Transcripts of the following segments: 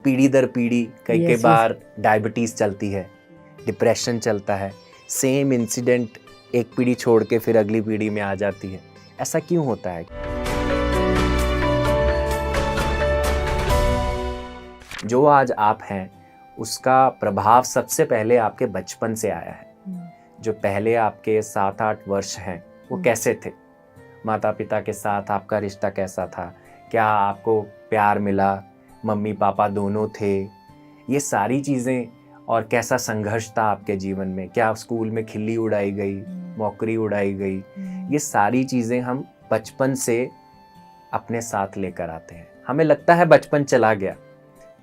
पीढ़ी दर पीढ़ी कई यस, बार डायबिटीज़ चलती है, डिप्रेशन चलता है, सेम इंसिडेंट एक पीढ़ी छोड़ के फिर अगली पीढ़ी में आ जाती है। ऐसा क्यों होता है? जो आज आप हैं उसका प्रभाव सबसे पहले आपके बचपन से आया है। जो पहले आपके 7-8 वर्ष हैं वो कैसे थे? माता पिता के साथ आपका रिश्ता कैसा था? क्या आपको प्यार मिला? मम्मी पापा दोनों थे? ये सारी चीज़ें, और कैसा संघर्ष था आपके जीवन में? क्या स्कूल में खिल्ली उड़ाई गई, मौकरी उड़ाई गई? ये सारी चीज़ें हम बचपन से अपने साथ लेकर आते हैं। हमें लगता है बचपन चला गया,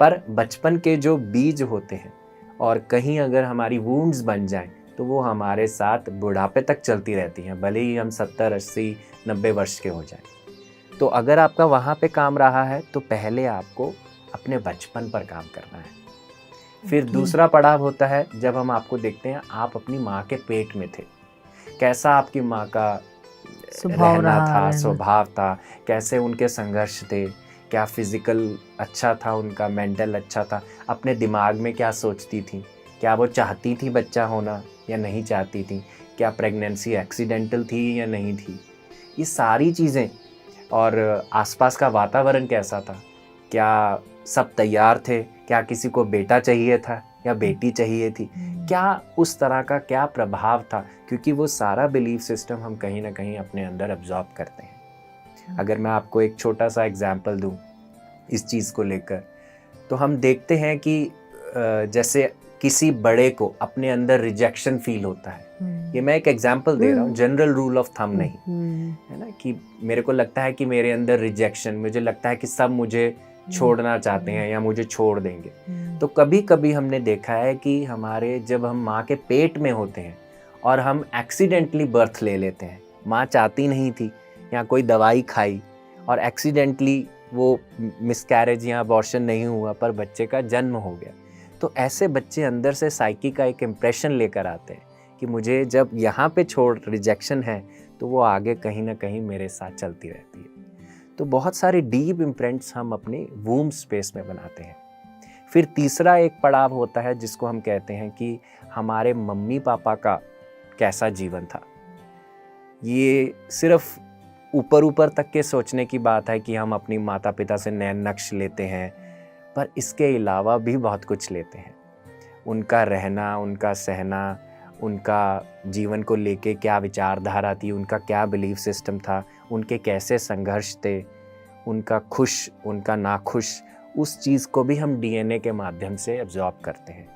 पर बचपन के जो बीज होते हैं और कहीं अगर हमारी वुंड्स बन जाएं तो वो हमारे साथ बुढ़ापे तक चलती रहती हैं, भले ही हम 70, 80, 90 वर्ष के हो जाएं। तो अगर आपका वहाँ पे काम रहा है तो पहले आपको अपने बचपन पर काम करना है। फिर दूसरा पड़ाव होता है जब हम आपको देखते हैं आप अपनी माँ के पेट में थे। कैसा आपकी माँ का रहना था, स्वभाव था, कैसे उनके संघर्ष थे, क्या फिजिकल अच्छा था उनका, मेंटल अच्छा था, अपने दिमाग में क्या सोचती थी, क्या वो चाहती थी बच्चा होना या नहीं चाहती थी, क्या प्रेगनेंसी एक्सीडेंटल थी या नहीं थी, ये सारी चीज़ें। और आसपास का वातावरण कैसा था, क्या सब तैयार थे, क्या किसी को बेटा चाहिए था या बेटी चाहिए थी, क्या उस तरह का क्या प्रभाव था, क्योंकि वो सारा बिलीफ सिस्टम हम कहीं ना कहीं अपने अंदर एब्जॉर्ब करते हैं। अगर मैं आपको एक छोटा सा एग्जाम्पल दूं इस चीज़ को लेकर, तो हम देखते हैं कि जैसे किसी बड़े को अपने अंदर रिजेक्शन फील होता है। ये मैं एक एग्जाम्पल दे रहा हूँ, जनरल रूल ऑफ थंब नहीं है ना, कि मेरे को लगता है कि मेरे अंदर रिजेक्शन, मुझे लगता है कि सब मुझे छोड़ना चाहते हैं या मुझे छोड़ देंगे। तो कभी कभी हमने देखा है कि हमारे जब हम माँ के पेट में होते हैं और हम एक्सीडेंटली बर्थ ले लेते हैं, माँ चाहती नहीं थी या कोई दवाई खाई और एक्सीडेंटली वो मिसकैरेज या अबॉर्शन नहीं हुआ पर बच्चे का जन्म हो गया, तो ऐसे बच्चे अंदर से साइकी का एक इम्प्रेशन लेकर आते हैं कि मुझे जब यहाँ पे छोड़ रिजेक्शन है तो वो आगे कहीं ना कहीं मेरे साथ चलती रहती है। तो बहुत सारे डीप इम्प्रिंट्स हम अपने वूम्ब स्पेस में बनाते हैं। फिर तीसरा एक पड़ाव होता है जिसको हम कहते हैं कि हमारे मम्मी पापा का कैसा जीवन था। ये सिर्फ ऊपर ऊपर तक के सोचने की बात है कि हम अपनी माता पिता से नैन नक्श लेते हैं, पर इसके अलावा भी बहुत कुछ लेते हैं। उनका रहना, उनका सहना, उनका जीवन को लेके क्या विचारधारा थी, उनका क्या बिलीफ सिस्टम था, उनके कैसे संघर्ष थे, उनका खुश, उनका नाखुश, उस चीज़ को भी हम डीएनए के माध्यम से एब्जॉर्ब करते हैं।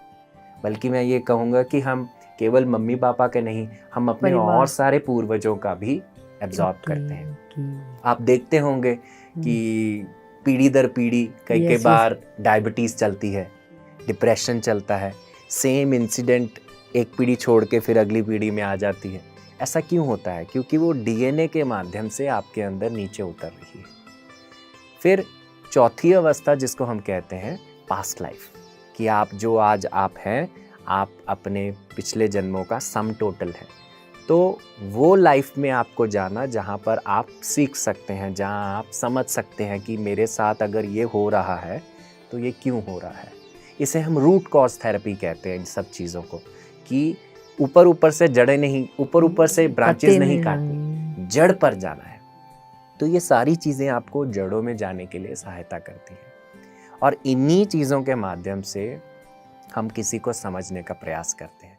बल्कि मैं ये कहूँगा कि हम केवल मम्मी पापा के नहीं, हम अपने और सारे पूर्वजों का भी एब्जॉर्ब करते हैं। आप देखते होंगे कि पीढ़ी दर पीढ़ी कई बार डायबिटीज़ चलती है, डिप्रेशन चलता है, सेम इंसिडेंट एक पीढ़ी छोड़ के फिर अगली पीढ़ी में आ जाती है। ऐसा क्यों होता है? क्योंकि वो डीएनए के माध्यम से आपके अंदर नीचे उतर रही है। फिर चौथी अवस्था जिसको हम कहते हैं पास्ट लाइफ, कि आप जो आज आप हैं, आप अपने पिछले जन्मों का सम टोटल है। तो वो लाइफ में आपको जाना जहाँ पर आप सीख सकते हैं, जहाँ आप समझ सकते हैं कि मेरे साथ अगर ये हो रहा है तो ये क्यों हो रहा है। इसे हम रूट कॉज थेरेपी कहते हैं इन सब चीज़ों को, कि ऊपर ऊपर से जड़ें नहीं, ऊपर ऊपर से ब्रांचेस नहीं काटनी, जड़ पर जाना है। तो ये सारी चीज़ें आपको जड़ों में जाने के लिए सहायता करती हैं और इन्हीं चीज़ों के माध्यम से हम किसी को समझने का प्रयास करते हैं।